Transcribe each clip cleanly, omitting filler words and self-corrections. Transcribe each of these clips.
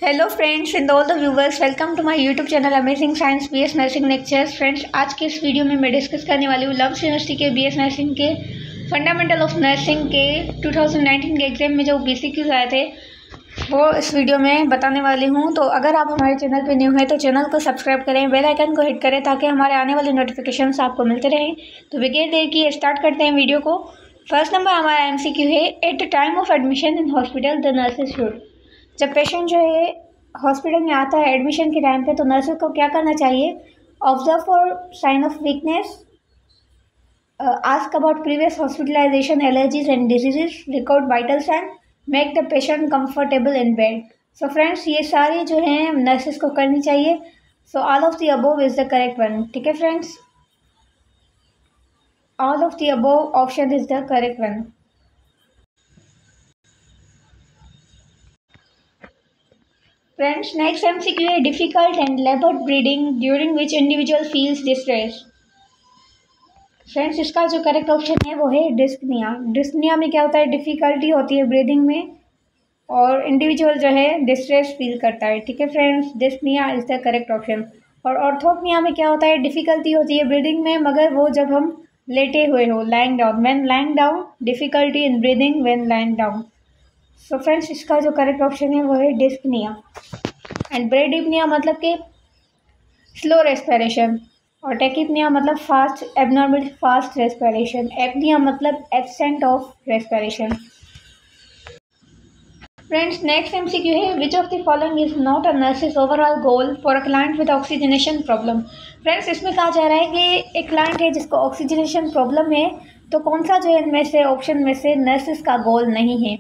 Hello friends and all the viewers, welcome to my YouTube channel amazing science BS nursing lectures. Friends, आज के इस video में मैं discuss करने वाली हूँ लव्स यूनिवर्सिटी के बीएस नर्सिंग के फंडामेंटल ऑफ नर्सिंग के 2019 के एग्जाम में जो बीसीक्यूज आए थे वो इस वीडियो में बताने वाली हूँ। तो अगर आप हमारे चैनल पर न्यू हैं तो चैनल को सब्सक्राइब करें, बेल आइकन को हिट करें ताकि हमारे आने वाले नोटिफिकेशंस आपको मिलते रहें। तो बगैर देर किए स्टार्ट करते हैं वीडियो को। फर्स्ट नंबर हमारा एमसीक्यू है, at the time of admission in hospital the nurses should. जब पेशेंट जो है हॉस्पिटल में आता है एडमिशन के टाइम पे तो नर्सेज को क्या करना चाहिए? Observe for sign of weakness, ask about previous hospitalisation, allergies and diseases, record vital sign, make the patient comfortable in bed. So friends, ये सारी जो हैं नर्सेज को करनी चाहिए। So all of the above is the correct one. ठीक है friends, all of the above option is the correct one. Friends, next MCQ है, difficult and labored breathing during which individual feels distress। Friends, इसका जो correct option है वो है dyspnoea. Dyspnoea में क्या होता है? डिफ़िकल्टी होती है ब्रीदिंग में और इंडिविजुअल जो है डिस्ट्रेस फील करता है। ठीक है friends, dyspnoea is the correct option. और ऑर्थोपनिया में क्या होता है? डिफ़िकल्टी होती है ब्रीदिंग में मगर वो जब हम लेटे हुए हो, lying down, when lying down, difficulty in breathing when lying down. So friends, इसका जो करेक्ट ऑप्शन है वो है डिस्पनिया। एंड ब्रेडिपनिया मतलब कि स्लो रेस्पिरेशन, और टेकिपनिया मतलब fast abnormal fast respiration, apnoea मतलब absent of respiration. Friends, next MCQ है, which of the following is not a nurse's overall goal for a client with oxygenation problem. Friends, इसमें कहा जा रहा है कि एक क्लाइंट है जिसको ऑक्सीजनेशन प्रॉब्लम है, तो कौन सा जो है इनमें से ऑप्शन में से नर्सेज का गोल नहीं है?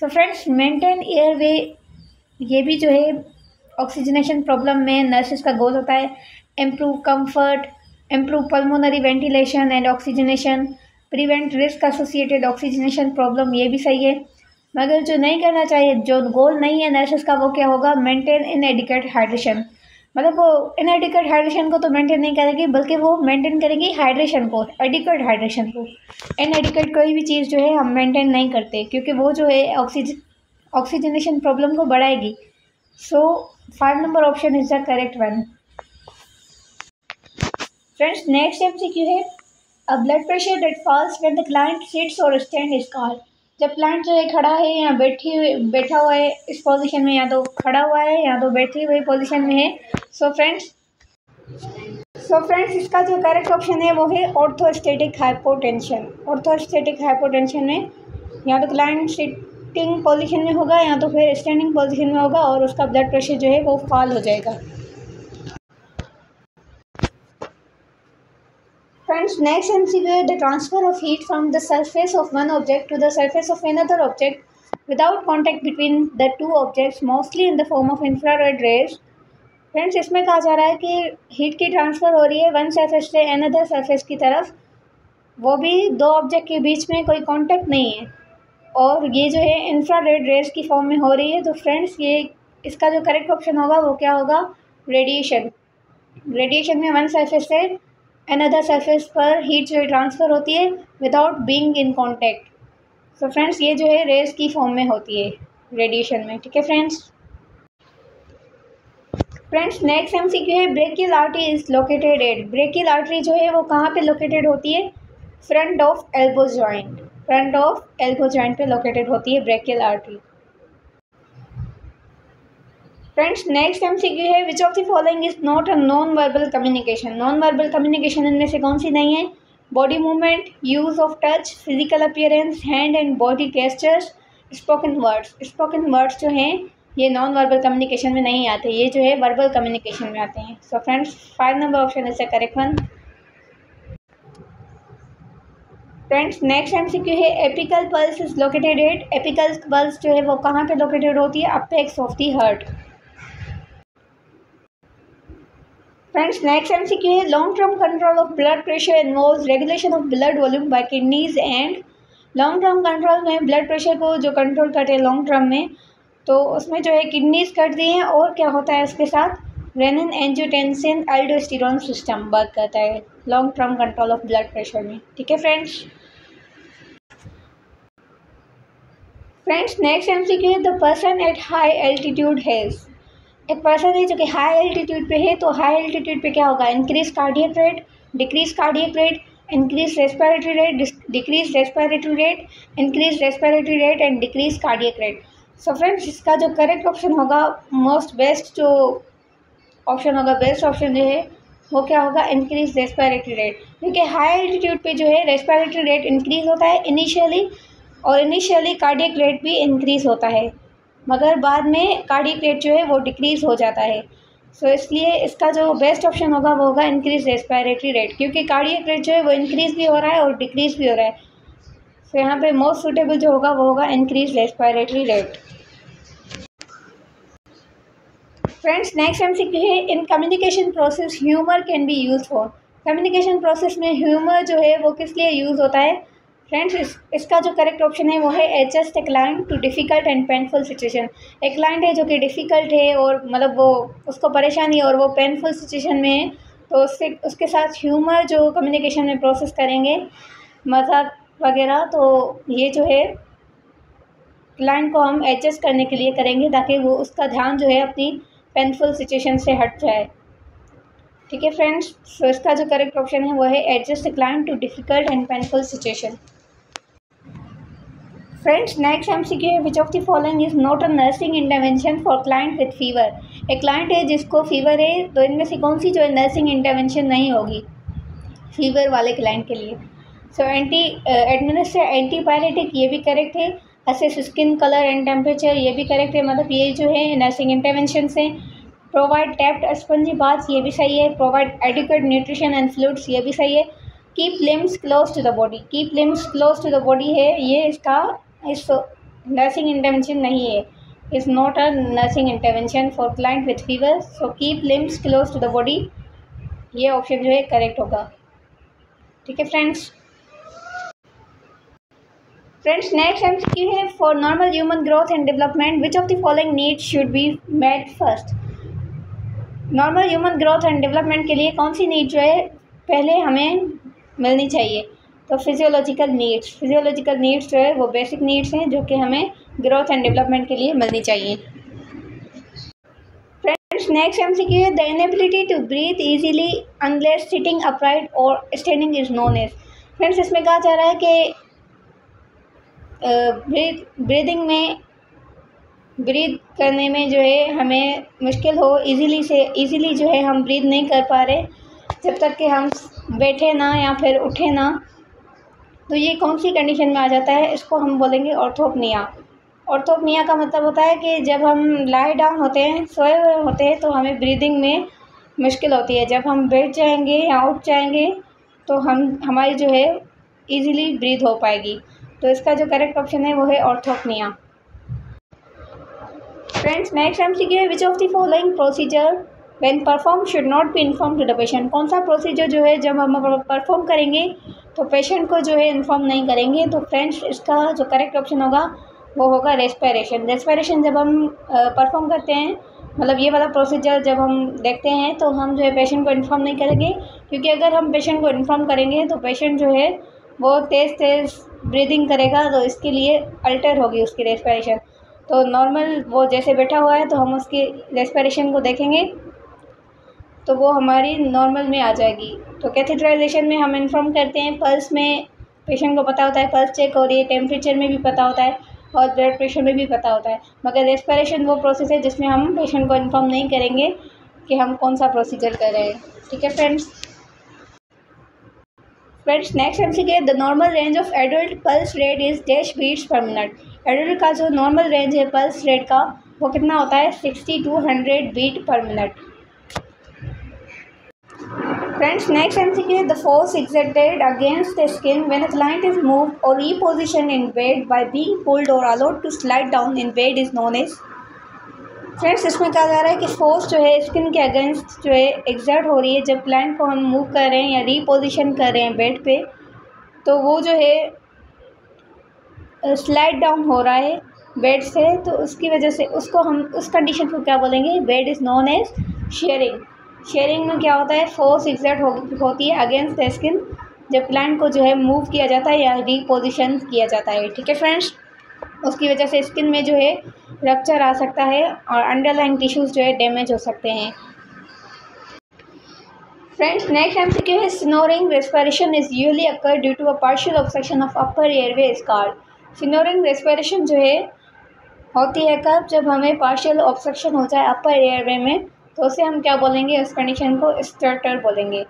सो फ्रेंड्स, मेंटेन एयरवे, ये भी जो है ऑक्सीजनेशन प्रॉब्लम में नर्सेज का गोल होता है। Improve comfort, improve pulmonary ventilation and oxygenation, prevent risk associated oxygenation problem, ये भी सही है। मगर जो नहीं करना चाहिए, जो गोल नहीं है नर्सेज का, वो क्या होगा? Maintain इनएडिक्वेट hydration. मतलब वो इनएडिक्वेट हाइड्रेशन को तो मेंटेन नहीं करेगी बल्कि वो मेंटेन करेगी हाइड्रेशन को, एडिक्वेट हाइड्रेशन को। इनएडिक्वेट कोई भी चीज़ जो है हम मेंटेन नहीं करते क्योंकि वो जो है ऑक्सीजनेशन प्रॉब्लम को बढ़ाएगी। So 5 number option is the correct one. Friends, next MCQ है, a blood pressure that falls when the client sits और स्टैंड इज कॉल्ड। जब क्लाइंट जो है खड़ा है या बैठा हुआ है इस पोजीशन में, या तो खड़ा हुआ है या तो बैठी हुई पोजीशन में है। सो फ्रेंड्स, इसका जो करेक्ट ऑप्शन है वो है ऑर्थोस्टैटिक हाइपोटेंशन। ऑर्थोस्टैटिक हाइपोटेंशन में या तो क्लाइंट सिटिंग पोजीशन में होगा या तो फिर स्टैंडिंग पोजीशन में होगा और उसका ब्लड प्रेशर जो है वो फॉल हो जाएगा। Friends, next MCQ is the transfer of heat from the surface of one object to the surface of another object without contact between the two objects, mostly in the form of infrared rays। Friends, इसमें कहा जा रहा है कि heat की transfer हो रही है वन सरफेस से अनदर सरफेस की तरफ, वो भी दो ऑब्जेक्ट के बीच में कोई कांटेक्ट नहीं है और ये जो है इंफ्रारेड रेज की फॉर्म में हो रही है। तो फ्रेंड्स, ये इसका जो करेक्ट ऑप्शन होगा वो क्या होगा? रेडिएशन। रेडिएशन में वन सरफेस से अनदर सरफेस पर हीट जो है ट्रांसफ़र होती है without being in contact. So friends, ये जो है रेज की फॉर्म में होती है रेडिएशन में। ठीक है फ्रेंड्स, नेक्स्ट एमसीक्यू है, brachial artery is located at. Brachial artery जो है वो कहाँ पे लोकेटेड होती है? Front of elbow joint. Front of elbow joint पे लोकेटेड होती है brachial artery. Friends, next MCQ है, which of the following is not a non verbal communication. Non verbal communication इनमें से कौन सी नहीं है? Body movement, use of touch, physical appearance, hand and body gestures, spoken words. Spoken words जो हैं ये नॉन वर्बल कम्युनिकेशन में नहीं आते, ये जो है वर्बल कम्युनिकेशन में आते हैं। So friends, 5 number option is the correct one. Friends, next MCQ है, apical pulse is located at. Apical pulse जो है वो कहाँ पे लोकेटेड होती है? Apex of the heart. Friends, next MCQ है, long term control of blood pressure involves regulation of blood volume by kidneys and. Long term control में blood pressure को जो कंट्रोल करते हैं लॉन्ग टर्म में, तो उसमें जो है किडनीज करती हैं और क्या होता है उसके साथ? रेनिन एंजियोटेंसिन अल्डोस्टेरोन सिस्टम वर्क करता है long term control of blood pressure में। ठीक है फ्रेंड्स, फ्रेंड्स नेक्स्ट एमसीक्यू है, the person at high altitude has. एक पर्सन है जो कि हाई एल्टीट्यूड पे है, तो हाई एल्टीट्यूड पे क्या होगा, increase cardiac rate, decrease cardiac rate, increase respiratory rate, decrease respiratory rate, increase respiratory rate and decrease cardiac rate. So friends इसका जो करेक्ट ऑप्शन होगा, मोस्ट बेस्ट जो ऑप्शन होगा, बेस्ट ऑप्शन जो है वो क्या होगा, इंक्रीज रेस्पिरेटरी रेट। क्योंकि हाई एल्टीट्यूड पे जो है रेस्पिरेटरी रेट इंक्रीज होता है इनिशियली, और इनिशियली कार्डियक रेट भी इंक्रीज होता है, मगर बाद में कार्डियक रेट जो है वो डिक्रीज हो जाता है। सो इसलिए इसका जो बेस्ट ऑप्शन होगा वो होगा इंक्रीज रेस्पिरेटरी रेट, क्योंकि कार्डियक रेट जो है वो इंक्रीज भी हो रहा है और डिक्रीज भी हो रहा है। सो यहाँ पे मोस्ट सूटेबल जो होगा वो होगा increase respiratory rate. Friends next MCQ है, in communication process humor can be use for. Communication process में ह्यूमर जो है वो किस लिए यूज़ होता है। फ्रेंड्स इसका जो करेक्ट ऑप्शन है वो है adjust a client to difficult and painful situation. एक क्लाइंट है जो कि डिफ़िकल्ट है और मतलब वो उसको परेशानी और वो पेनफुल सिचुएशन में है, तो उसके साथ ह्यूमर जो कम्युनिकेशन में प्रोसेस करेंगे, मजाक वगैरह, तो ये जो है क्लाइंट को हम एडजस्ट करने के लिए करेंगे ताकि वो उसका ध्यान जो है अपनी पेनफुल सिचुएशन से हट जाए। ठीक है फ्रेंड्स, सो इसका जो करेक्ट ऑप्शन है वो है adjust a client to difficult and painful situation. Friends next MCQ है, which of the following is not a nursing intervention for client with fever. एक क्लाइंट है जिसको फीवर है, तो इनमें से कौन सी जो है नर्सिंग इंटरवेंशन नहीं होगी फीवर वाले क्लाइंट के लिए। सो एडमिनिस्टर एंटीपायरेटिक, ये भी करेक्ट है। Assess skin colour and temperature, ये भी करेक्ट है, मतलब ये जो है नर्सिंग इंटरवेंशन से। प्रोवाइड टैप्ड स्पंजी बाथ, ये भी सही है। Provide adequate nutrition and fluids, ये भी सही है। Keep limbs close to the body, keep limbs close to the body है, ये इसका इस नर्सिंग इंटरवेंशन नहीं है, is not a nursing intervention for client with fever. So keep limbs close to the body, ये ऑप्शन जो है correct होगा। ठीक है फ्रेंड्स नेक्स्ट एमसीक्यू है, for normal human growth and development which of the following needs should be met first. Normal human growth and development के लिए कौन सी नीड जो है पहले हमें मिलनी चाहिए, तो फिजियोलॉजिकल नीड्स जो है वो बेसिक नीड्स हैं जो कि हमें ग्रोथ एंड डेवलपमेंट के लिए मिलनी चाहिए। फ्रेंड्स नेक्स्ट एमसीक्यू है, the inability to breathe easily unless sitting upright or standing is known as. Friends इसमें कहा जा रहा है कि ब्रीदिंग में ब्रीद करने में जो है हमें मुश्किल हो, इजीली जो है हम ब्रीद नहीं कर पा रहे जब तक कि हम बैठे ना या फिर उठे ना, तो ये कौन सी कंडीशन में आ जाता है, इसको हम बोलेंगे ऑर्थोपनिया। ऑर्थोपनिया का मतलब होता है कि जब हम लाई डाउन होते हैं, सोए हुए होते हैं, तो हमें ब्रीदिंग में मुश्किल होती है। जब हम बैठ जाएंगे या उठ जाएंगे तो हमारी जो है ईज़िली ब्रीद हो पाएगी। तो इसका जो करेक्ट ऑप्शन है वो है ऑर्थोपनिया। फ्रेंड्स नेक्स्ट एमसीक्यू है, which of the following procedure when perform should not be inform to the patient. कौन सा प्रोसीजर जो है जब हम परफॉर्म करेंगे तो पेशेंट को जो है इन्फॉर्म नहीं करेंगे। तो फ्रेंड्स इसका जो करेक्ट ऑप्शन होगा वो होगा रेस्पिरेशन। जब हम परफॉर्म करते हैं, मतलब ये वाला प्रोसीजर जब हम देखते हैं, तो हम जो है पेशेंट को इन्फॉर्म नहीं करेंगे, क्योंकि अगर हम पेशेंट को इन्फॉर्म करेंगे तो पेशेंट जो है वो तेज़ ब्रीदिंग करेगा, तो इसके लिए अल्टर होगी उसकी रेस्पिरेशन। तो नॉर्मल वो जैसे बैठा हुआ है तो हम उसकी रेस्पिरेशन को देखेंगे तो वो हमारी नॉर्मल में आ जाएगी। तो कैथेटराइजेशन में हम इन्फॉर्म करते हैं, पल्स में पेशेंट को पता होता है, पल्स चेक हो रही है, टेम्परेचर में भी पता होता है और ब्लड प्रेशर में भी पता होता है। मगर रेस्पिरेशन वो प्रोसेस है जिसमें हम पेशेंट को इन्फॉर्म नहीं करेंगे कि हम कौन सा प्रोसीजर कर रहे हैं। ठीक है friends next MCQ, the normal range of adult pulse rate is dash beats per minute. Adult का जो नॉर्मल रेंज है पल्स रेट का वो कितना होता है, 60 to 100 beat per minute. Friends next MCQ, the force exerted against the skin when a client is moved or reposition in bed by being pulled or allowed to slide down in bed is known as. Friends इसमें कहा जा रहा है कि force जो है skin के against जो है एग्जर्ट हो रही है जब क्लाइंट को हम मूव कर रहे हैं या रीपोजिशन कर रहे हैं बेड पे, तो वो जो है स्लाइड डाउन हो रहा है बेड से, तो उसकी वजह से उसको हम उस कंडीशन को क्या बोलेंगे, bed is known as shearing में क्या होता है, फोर्स एग्जर्ट होती है अगेंस्ट द स्किन जब क्लाइंट को जो है मूव किया जाता है या रीपोजिशन किया जाता है। ठीक है फ्रेंड्स। उसकी वजह से स्किन में जो है रप्चर आ सकता है और अंडरलाइंग टिश्यूज़ जो है डैमेज हो सकते हैं। फ्रेंड्स, नेक्स्ट एमसीक्यू है snoring respiration is usually occur due to a partial obstruction of upper airway is called. Snoring respiration जो है होती है कब, जब हमें पार्शियल ऑब्स्ट्रक्शन हो जाए अपर एयरवे में, तो उसे हम क्या बोलेंगे, उस कंडीशन को स्टर्टर बोलेंगे,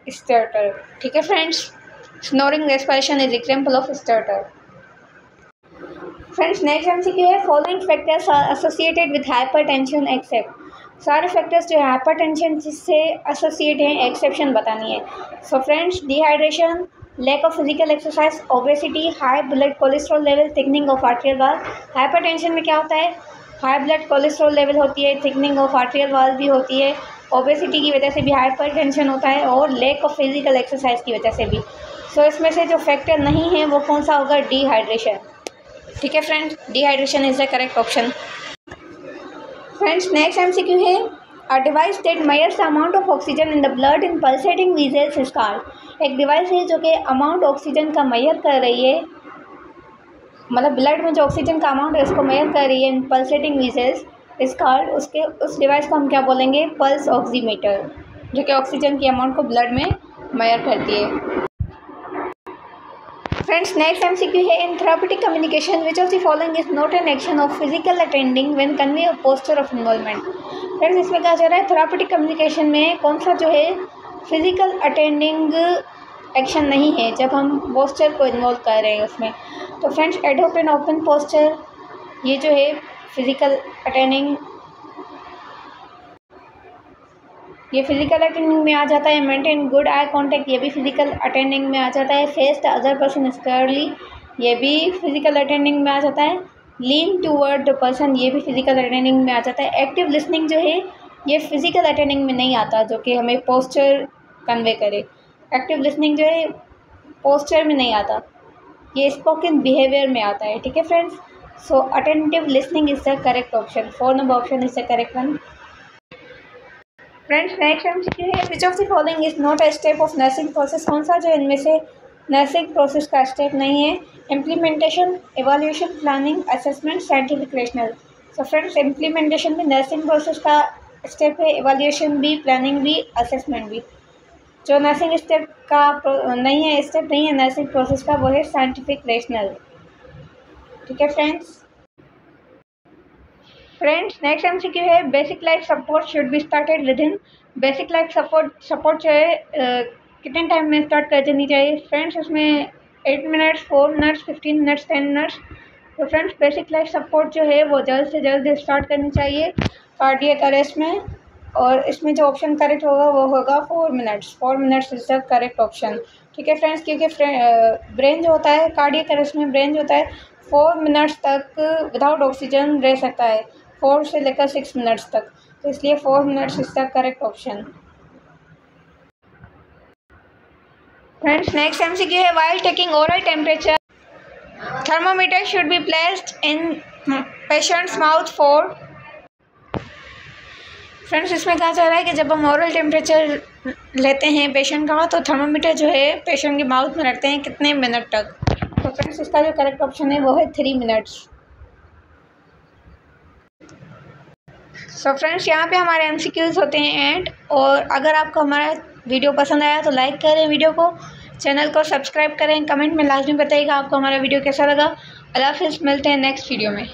स्टर्टर। ठीक है friends, snoring respiration is example of stertor. Friends, next MCQ है following factors are associated with hypertension except. सारे फैक्टर्स जो है हाइपरटेंशन से एसोसिएट हैं, एक्सेप्शन बतानी है। So friends, dehydration, lack of physical exercise, obesity, high blood cholesterol level, thickening of arterial wall. Hypertension में क्या होता है, हाई ब्लड कोलेस्ट्रॉल लेवल होती है, थिकनिंग ऑफ आर्टेरियल वाल भी होती है, ओबेसिटी की वजह से भी हाइपरटेंशन होता है और लैक ऑफ फिजिकल एक्सरसाइज की वजह से भी। सो इसमें से जो फैक्टर नहीं है वो कौन सा होगा, डिहाइड्रेशन। ठीक है friends, dehydration is the correct option. Friends, next MCQ है a device that measures the amount of oxygen in the blood in pulsating vessels is called. एक डिवाइस है जो कि अमाउंट ऑक्सीजन का मेजर कर रही है, मतलब ब्लड में जो ऑक्सीजन का अमाउंट है उसको मेजर कर रही है इन पल्सेटिंग वीजल्स इज कॉल्ड। उस डिवाइस को हम क्या बोलेंगे, पल्स ऑक्सीमीटर, जो कि ऑक्सीजन की अमाउंट को ब्लड में मेजर करती है। फ्रेंड्स, नेक्स्ट एमसीक्यू है in therapeutic communication which of the following is not an action of physical attending when convey a posture of involvement. Friends, इसमें कहा जा रहा है थेराप्यूटिक कम्युनिकेशन में कौन सा जो है फिजिकल अटेंडिंग एक्शन नहीं है जब हम पोस्चर को इन्वॉल्व कर रहे हैं उसमें। तो friends, adopt and open posture, ये जो है फिजिकल अटेंडिंग, ये फिजिकल अटेंडिंग में आ जाता है। मेंटेन गुड आई कांटेक्ट, ये भी फिजिकल अटेंडिंग में आ जाता है। Face the other person squarely, ये भी फिजिकल अटेंडिंग में आ जाता है। लीन टूवर्ड द पर्सन, ये भी फिजिकल अटेंडिंग में आ जाता है। एक्टिव लिसनिंग जो है ये फिजिकल अटेंडिंग में नहीं आता, जो कि हमें पोस्चर कन्वे करे। एक्टिव लिसनिंग जो है पोस्चर में नहीं आता, ये स्पोकन बिहेवियर में आता है। ठीक है friends, so attentive listening is the correct option. 4 number option is the correct one. Friends, next MCQ है which of the following is not a step of nursing process. कौन सा जो इनमें से नर्सिंग प्रोसेस का स्टेप नहीं है, implementation, evolution, planning, assessment, scientific rational. So friends, implementation भी नर्सिंग प्रोसेस का स्टेप है, एवोल्यूशन भी, प्लानिंग भी, असेसमेंट भी। जो नर्सिंग स्टेप का नहीं है, स्टेप नहीं है नर्सिंग प्रोसेस का, वो है साइंटिफिक रेशनल। ठीक है फ्रेंड्स। फ्रेंड्स, नेक्स्ट एमसीक्यू है basic life support should be started with in. Basic life support जो है कितने टाइम में स्टार्ट कर देनी चाहिए। फ्रेंड्स, इसमें 8 मिनट्स, 4 मिनट्स, 15 मिनट्स, 10 मिनट्स। तो फ्रेंड्स, बेसिक लाइफ सपोर्ट जो है वो जल्द से जल्द स्टार्ट करनी चाहिए कार्डियक अरेस्ट में, और इसमें जो ऑप्शन करेक्ट होगा वो होगा 4 minutes. 4 minutes is the correct option. ठीक है फ्रेंड्स, क्योंकि ब्रेन जो होता है कार्डियक अरेस्ट में, ब्रेन जो होता है 4 मिनट्स तक विदाउट ऑक्सीजन रह सकता है, 4 से लेकर 6 मिनट्स तक, तो इसलिए 4 minutes is the correct option. Friends, next MCQ है while taking oral temperature thermometer should be placed in patient's mouth for. Friends, इसमें कहा जा रहा है कि जब हम ओरल टेम्परेचर लेते हैं पेशेंट का, तो थर्मोमीटर जो है पेशेंट के माउथ में रखते हैं कितने मिनट तक। तो फ्रेंड्स, इसका जो करेक्ट ऑप्शन है वो है 3 मिनट्स। सो फ्रेंड्स, यहाँ पे हमारे एमसीक्यूज़ होते हैं एंड, और अगर आपको हमारा वीडियो पसंद आया तो लाइक करें वीडियो को, चैनल को सब्सक्राइब करें, कमेंट में लाजमी बताइएगा आपको हमारा वीडियो कैसा लगा। अल्लाह हाफ़िज़, मिलते हैं नेक्स्ट वीडियो में।